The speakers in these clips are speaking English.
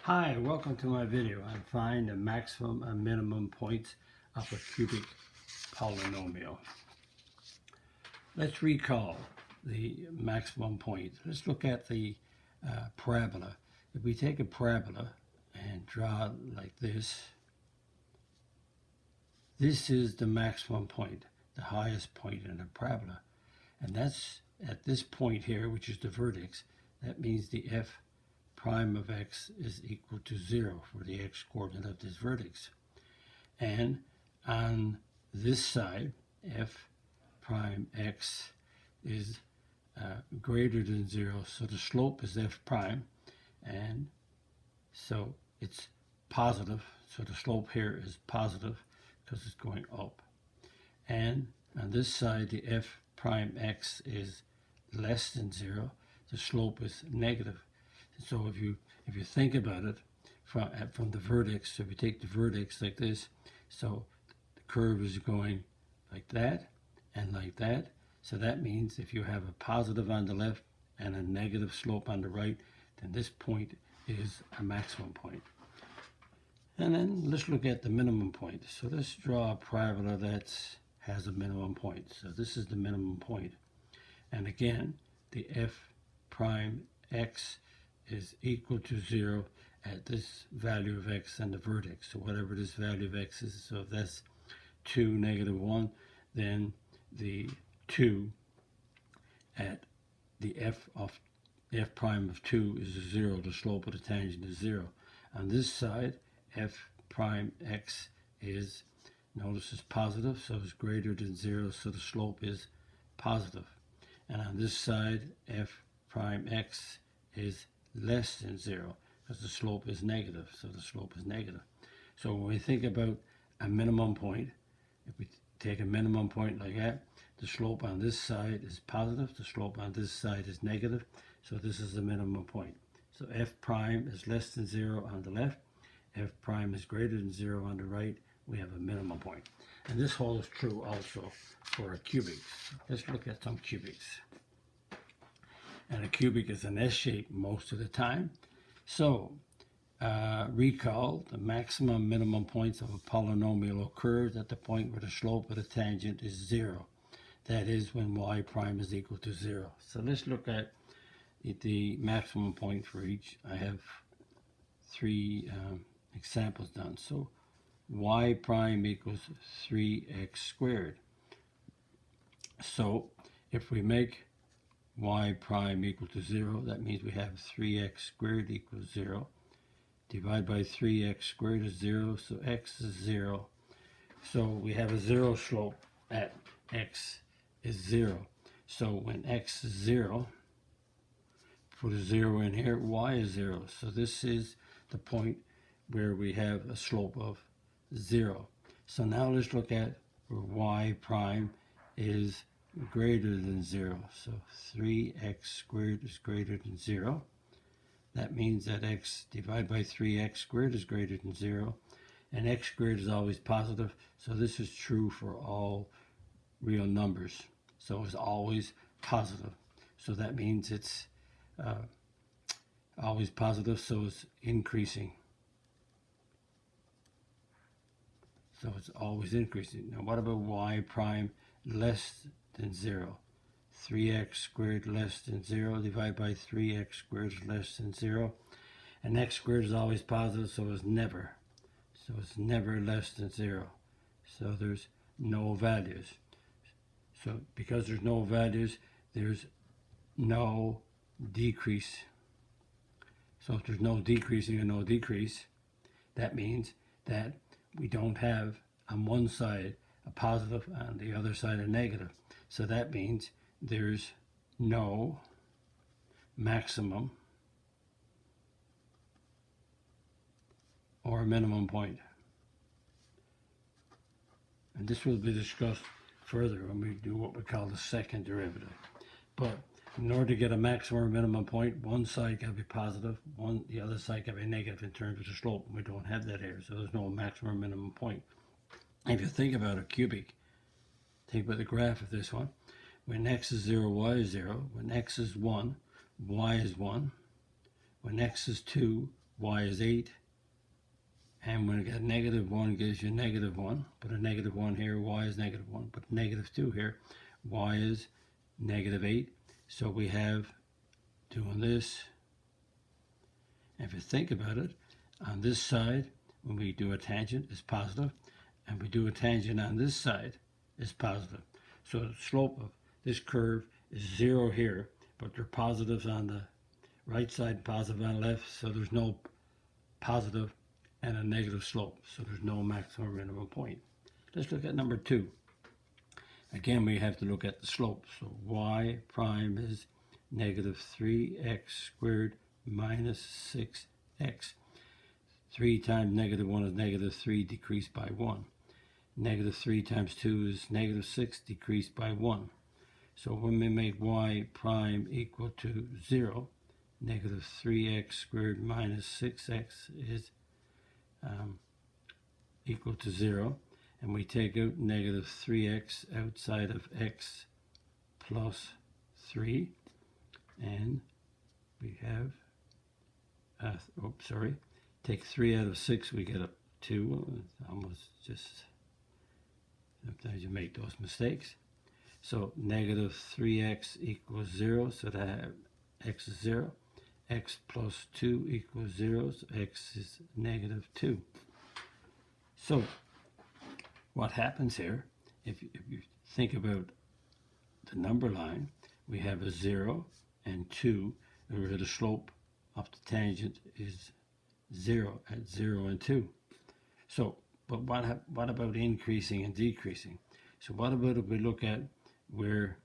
Hi, welcome to my video on find the maximum and minimum points of a cubic polynomial. Let's recall the maximum point. Let's look at the parabola. If we take a parabola and draw it like this is the maximum point, the highest point in the parabola. And that's at this point here, which is the vertex. That means the f prime of x is equal to 0 for the x coordinate of this vertex. And on this side, f prime x is greater than 0, so the slope is f prime, and so it's positive, so the slope here is positive because it's going up. And on this side, the f prime x is less than 0, the slope is negative. So if you think about it from the vertex, so if you take the vertex like this, so the curve is going like that and like that. So that means if you have a positive on the left and a negative slope on the right, then this point is a maximum point. And then let's look at the minimum point. So let's draw a parabola that has a minimum point. So this is the minimum point. And again, the f prime x is equal to 0 at this value of x and the vertex. So whatever this value of x is, so if that's 2, negative 1, then the 2 at the f prime of 2 is 0. The slope of the tangent is 0. On this side, f prime x is, notice it's positive, so it's greater than 0, so the slope is positive. And on this side, f prime x is less than 0 because the slope is negative, so the slope is negative. So when we think about a minimum point, if we take a minimum point like that, the slope on this side is positive, the slope on this side is negative, so this is the minimum point. So f prime is less than 0 on the left, f prime is greater than 0 on the right, we have a minimum point. And this holds true also for a cubic. Let's look at some cubics. And a cubic is an S shape most of the time. So recall the maximum minimum points of a polynomial occurs at the point where the slope of the tangent is 0. That is when y prime is equal to 0. So let's look at the maximum point for each. I have 3 examples done. So y prime equals 3x squared. So if we make y prime equal to 0, that means we have 3x squared equals 0. Divide by 3x squared is 0, so x is 0. So we have a 0 slope at x is 0. So when x is 0, put a 0 in here, y is 0. So this is the point where we have a slope of 0. So now let's look at where y prime is greater than 0. So 3x squared is greater than 0. That means that x divided by 3x squared is greater than 0. And x squared is always positive. So this is true for all real numbers. So it's always positive. So that means it's always positive, so it's increasing. So it's always increasing. Now what about y prime less than 0? 3x squared less than 0 divided by 3x squared is less than 0. And x squared is always positive, so it's never. So it's never less than 0. So there's no values. So because there's no values, there's no decrease. So if there's no decreasing and no decrease, that means that we don't have on one side a positive, on the other side a negative. So that means there's no maximum or minimum point. And this will be discussed further when we do what we call the second derivative. But in order to get a maximum or minimum point, one side got to be positive, the other side got to be negative in terms of the slope. We don't have that here, so there's no maximum or minimum point. If you think about a cubic, think about the graph of this one. When x is 0, y is 0. When x is 1, y is 1. When x is 2, y is 8. And when we got negative 1 gives you negative 1. Put a negative 1 here, y is negative 1. Put negative 2 here, y is negative 8. So we have, doing this, and if you think about it, on this side, when we do a tangent, it's positive, and we do a tangent on this side, it's positive. So the slope of this curve is 0 here, but there are positives on the right side, positive on the left, so there's no positive and a negative slope, so there's no maximum or minimum point. Let's look at number 2. Again, we have to look at the slope. So y prime is negative 3x squared minus 6x. 3 times negative 1 is negative 3 decreased by 1. Negative 3 times 2 is negative 6 decreased by 1. So when we make y prime equal to 0, negative 3x squared minus 6x is equal to 0, and we take out negative 3x outside of x plus 3, and we have, take 3 out of 6, we get a 2, almost just, sometimes you make those mistakes. So negative 3x equals 0, so that x is 0. X plus 2 equals 0, so x is negative 2. So what happens here, if you think about the number line, we have a 0 and 2, where the slope of the tangent is 0 at 0 and 2. So, but what about increasing and decreasing? So what about if we look at where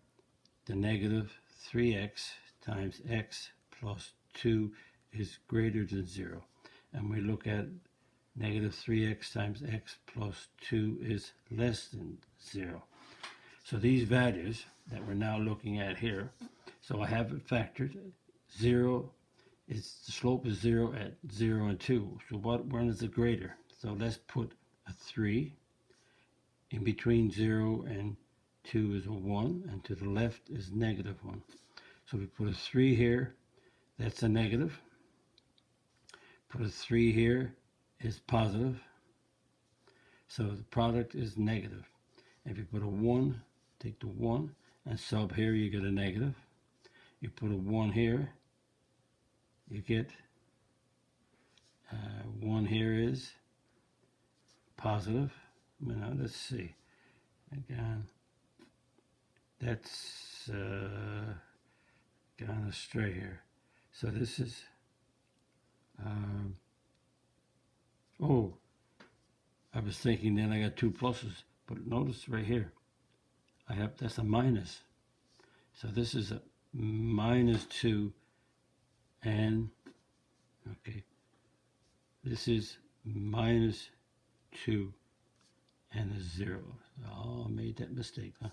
the negative 3x times x plus 2 is greater than 0, and we look at negative 3x times x plus 2 is less than 0. So these values that we're now looking at here, so I have it factored. 0 is, the slope is 0 at 0 and 2. So when is it greater? So let's put a 3. In between 0 and 2 is a 1, and to the left is negative 1. So we put a 3 here, that's a negative. Put a 3 here is positive. So the product is negative. If you put a 1, take the 1 and sub here, you get a negative. You put a 1 here, you get 1 here is positive. Now let's see. Again, that's gone astray here. So this is, oh, I was thinking then I got 2 pluses, but notice right here, I have, that's a minus. So this is a minus 2, and, okay, this is minus 2 and a 0. Oh, I made that mistake, huh?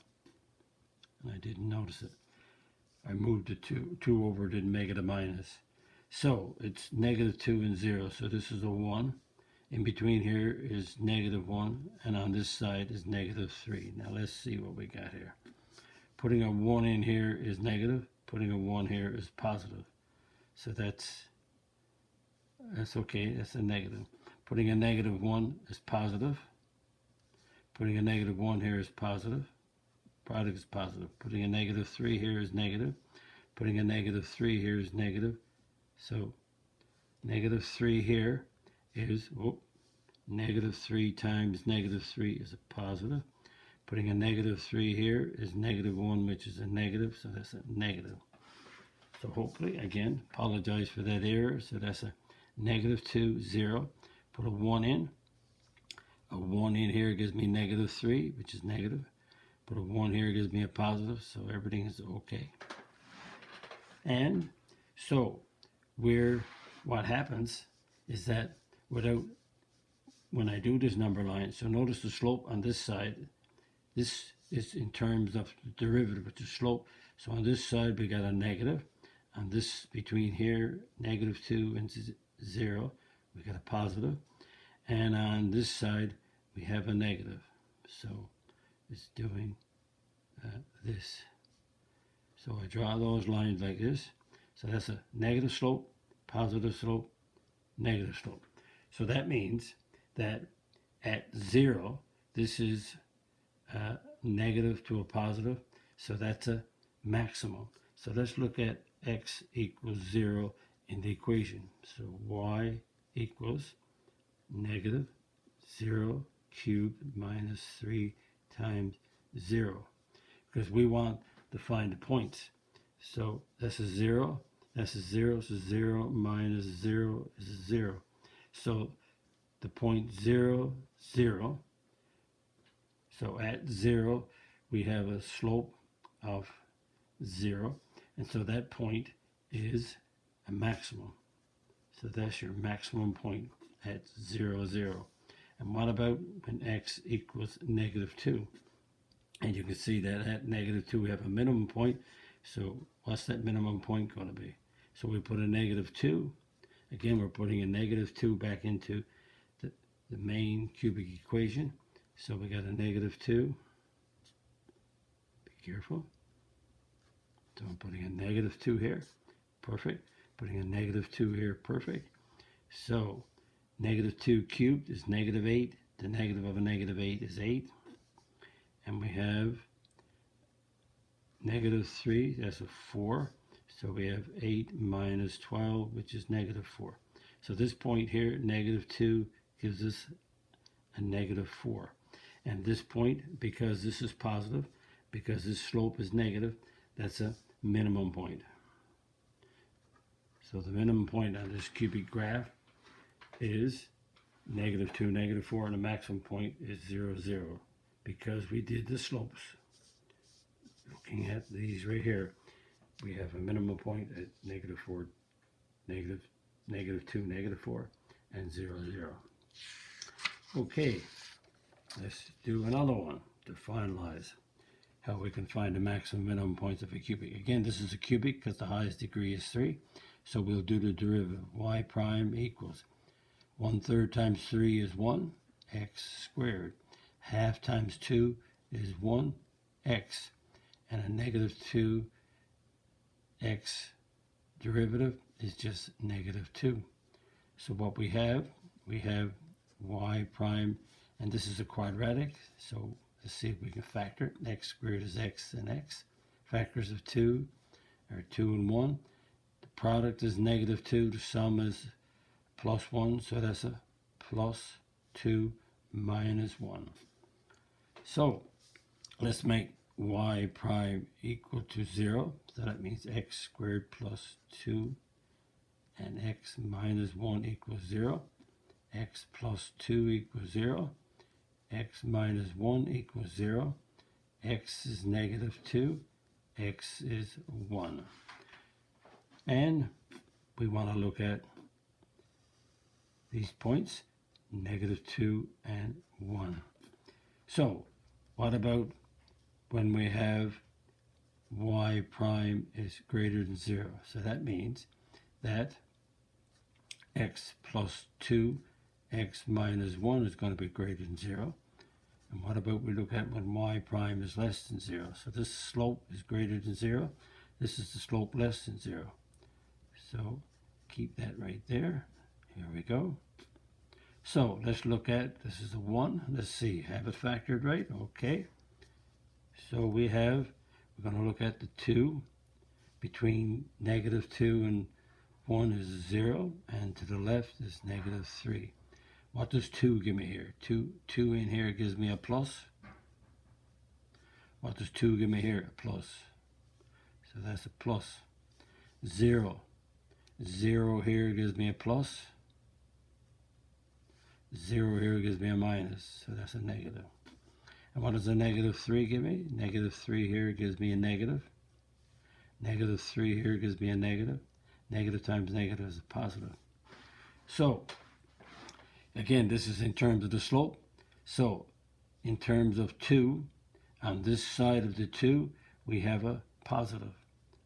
And I didn't notice it. I moved the 2 over, didn't make it a minus. So it's negative 2 and 0, so this is a 1. In between here is negative 1, and on this side is negative 3. Now let's see what we got here. Putting a 1 in here is negative. Putting a 1 here is positive. So that's okay, that's a negative. Putting a negative 1 is positive. Putting a negative 1 here is positive. Product is positive. Putting a negative 3 here is negative. Putting a negative 3 here is negative. So negative 3 here is, negative 3 times negative 3 is a positive. Putting a negative 3 here is negative 1, which is a negative, so that's a negative. So hopefully, again, apologize for that error. So that's a negative 2, 0. Put a 1 in. A 1 in here gives me negative 3, which is negative. Put a 1 here gives me a positive, so everything is okay. And so what happens is that when I do this number line, so notice the slope on this side, this is in terms of the derivative, which is slope. So on this side we got a negative. On this, between here, negative 2 and 0, we got a positive. And on this side we have a negative. So it's doing this. So I draw those lines like this. So that's a negative slope, positive slope, negative slope. So that means that at 0, this is negative to a positive, so that's a maximum. So let's look at x equals 0 in the equation. So y equals negative 0 cubed minus 3 times 0, because we want to find the points. So this is 0, this is 0, so 0 minus 0 is 0. So the point 0, 0. So at 0, we have a slope of 0, and so that point is a maximum. So that's your maximum point at 0, 0. And what about when x equals negative 2? And you can see that at negative 2 we have a minimum point. So what's that minimum point going to be? So we put a negative 2. Again, we're putting a negative 2 back into the main cubic equation. So we got a negative 2. Be careful. So I'm putting a negative 2 here. Perfect. Putting a negative 2 here. Perfect. So negative 2 cubed is negative 8. The negative of a negative 8 is 8. And we have negative 3. That's a 4. So we have 8 minus 12, which is negative 4. So this point here, negative 2, gives us a negative 4. And this point, because this is positive, because this slope is negative, that's a minimum point. So the minimum point on this cubic graph is negative 2, negative 4, and the maximum point is 0, 0, because we did the slopes. Looking at these right here, we have a minimum point at negative 4, negative 2, negative 4, and 0, 0. Okay, let's do another one to finalize how we can find the maximum minimum points of a cubic. Again, this is a cubic because the highest degree is 3. So we'll do the derivative. Y prime equals 1/3 times 3 is 1, x squared. Half times 2 is 1, x. And a negative 2 x derivative is just negative 2. So what we have y prime, and this is a quadratic, so let's see if we can factor it. X squared is x and x. Factors of 2 are 2 and 1. The product is negative 2. The sum is plus 1, so that's a plus 2 minus 1. So let's make y prime equal to 0. So that means x squared plus 2 and x minus 1 equals 0. X plus 2 equals 0. X minus 1 equals 0. X is negative 2. X is 1. And we want to look at these points, negative 2 and 1. So what about when we have y prime is greater than 0? So that means that x plus 2, x minus 1 is going to be greater than 0. And what about we look at when y prime is less than 0? So this slope is greater than 0. This is the slope less than 0. So keep that right there. Here we go. So let's look at, this is a 1. Let's see, have it factored right? Okay. So we're going to look at the 2. Between negative 2 and 1 is 0, and to the left is negative 3. What does 2 give me here? 2 in here gives me a plus. What does 2 give me here? A plus. So that's a plus. 0. 0 here gives me a plus. 0 here gives me a minus, so that's a negative. And what does a negative 3 give me? Negative 3 here gives me a negative. Negative 3 here gives me a negative. Negative times negative is a positive. So, again, this is in terms of the slope. So, in terms of 2, on this side of the 2, we have a positive.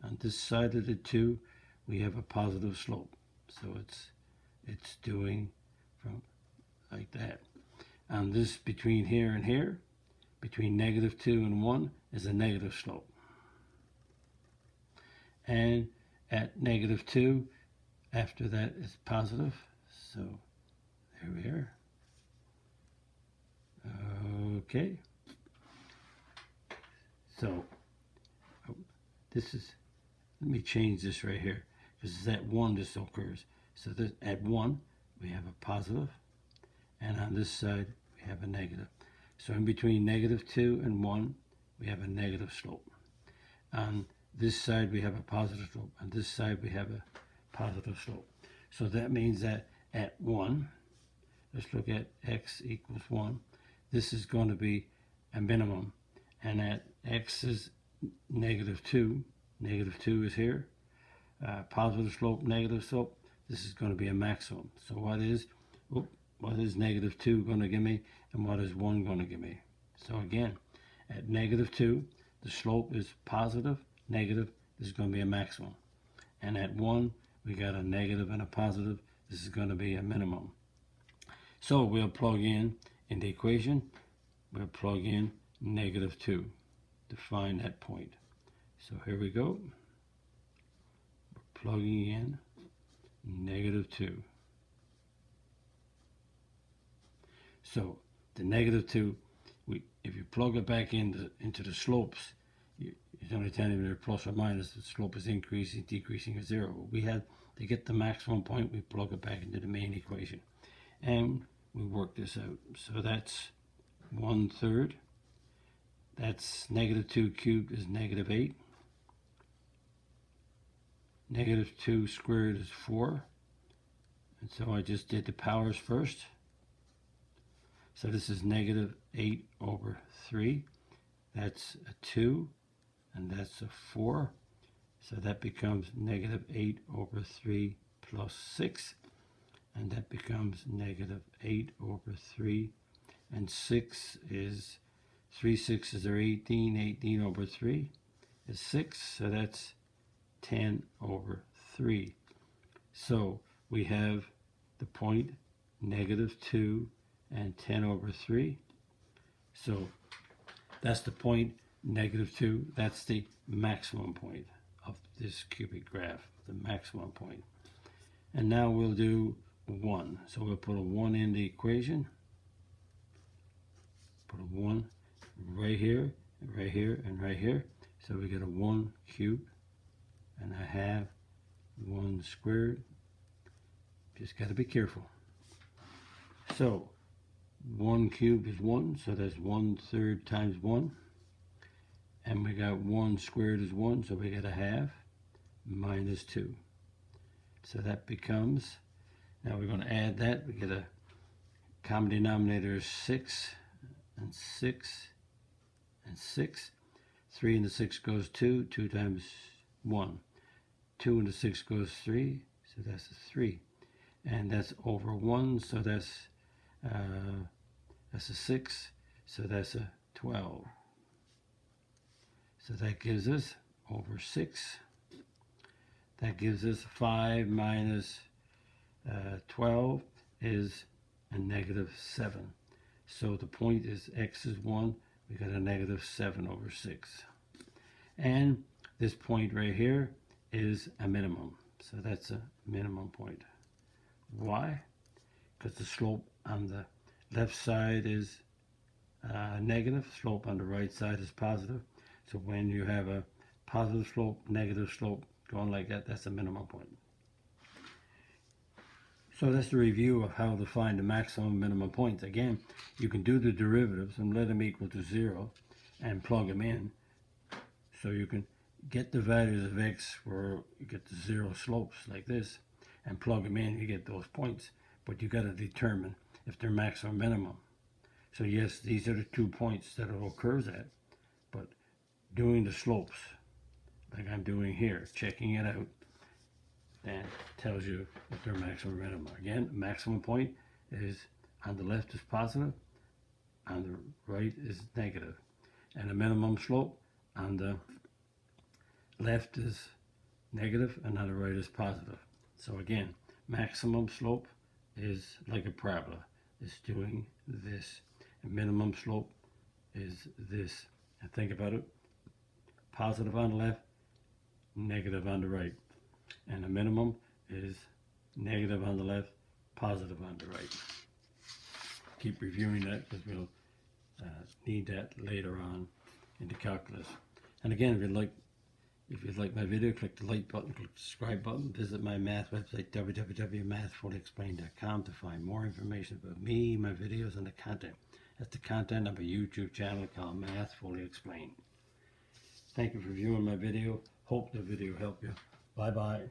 On this side of the 2, we have a positive slope. So it's doing from like that. On this between here and here, between negative 2 and 1, is a negative slope. And at negative 2, after that is positive. So there we are. Okay. So this is, let me change this right here. This is at 1 this occurs. So this, at 1 we have a positive, and on this side we have a negative. So in between -2 and 1 we have a negative slope. On this side we have a positive slope. On this side we have a positive slope. So that means that at 1, let's look at x equals 1. This is going to be a minimum. And at x is -2, -2 is here. Positive slope, negative slope, this is going to be a maximum. So what is -2 going to give me, and what is 1 going to give me? So again, at -2, the slope is positive, negative, this is going to be a maximum. And at 1, we got a negative and a positive, this is going to be a minimum. So we'll plug in the equation, we'll plug in -2 to find that point. So here we go. We're plugging in -2. So the -2, if you plug it back into the slopes, you don't tell them they're plus or minus. The slope is increasing, decreasing, or 0. We had to get the maximum point. We plug it back into the main equation, and we work this out. So that's 1/3. That's -2 cubed is -8. -2 squared is 4. And so I just did the powers first. So this is -8 over 3. That's a 2. And that's a 4. So that becomes -8 over 3 plus 6. And that becomes -8 over 3. And 6 is 3 6s are 18. 18 over 3 is 6. So that's 10 over 3. So we have the point -2 and 10 over 3. So that's the point -2. That's the maximum point of this cubic graph, the maximum point. And now we'll do 1. So we'll put a 1 in the equation. Put a 1 right here, right here, and right here. So we get a 1 cubed and a half 1 squared. Just got to be careful. So 1 cubed is 1, so that's 1/3 times 1. And we got 1 squared is 1, so we get a half minus 2. So that becomes, now we're going to add that. We get a common denominator is 6 and 6 and 6. 3 into 6 goes 2. 2 times 1. 2 into 6 goes 3. So that's a 3. And that's over 1. So that's a 6. So that's a 12. So that gives us over 6. That gives us 5 minus 12 is a -7. So the point is x is 1. We got a -7 over 6. And this point right here is a minimum. So that's a minimum point. Why? Because the slope on the left side is negative. Slope on the right side is positive. So when you have a positive slope, negative slope going like that, that's a minimum point. So that's the review of how to find the maximum minimum points. Again, you can do the derivatives and let them equal to 0 and plug them in. So you can get the values of x where you get the 0 slopes like this and plug them in, you get those points. But you got to determine if they're max or minimum. So yes, these are the 2 points that it occurs at. But doing the slopes, like I'm doing here, checking it out, that tells you if they're maximum or minimum. Again, maximum point is on the left is positive, on the right is negative. And the minimum slope on the left is negative and on the right is positive. So again, maximum slope is like a parabola. It's doing this. And minimum slope is this. And think about it. Positive on the left, negative on the right. And the minimum is negative on the left, positive on the right. Keep reviewing that because we'll need that later on in the calculus. And again, if you'd like my video, click the like button, click the subscribe button. Visit my math website, www.mathfullyexplained.com, to find more information about me, my videos, and the content. That's the content of a YouTube channel called Math Fully Explained. Thank you for viewing my video. Hope the video helped you. Bye-bye.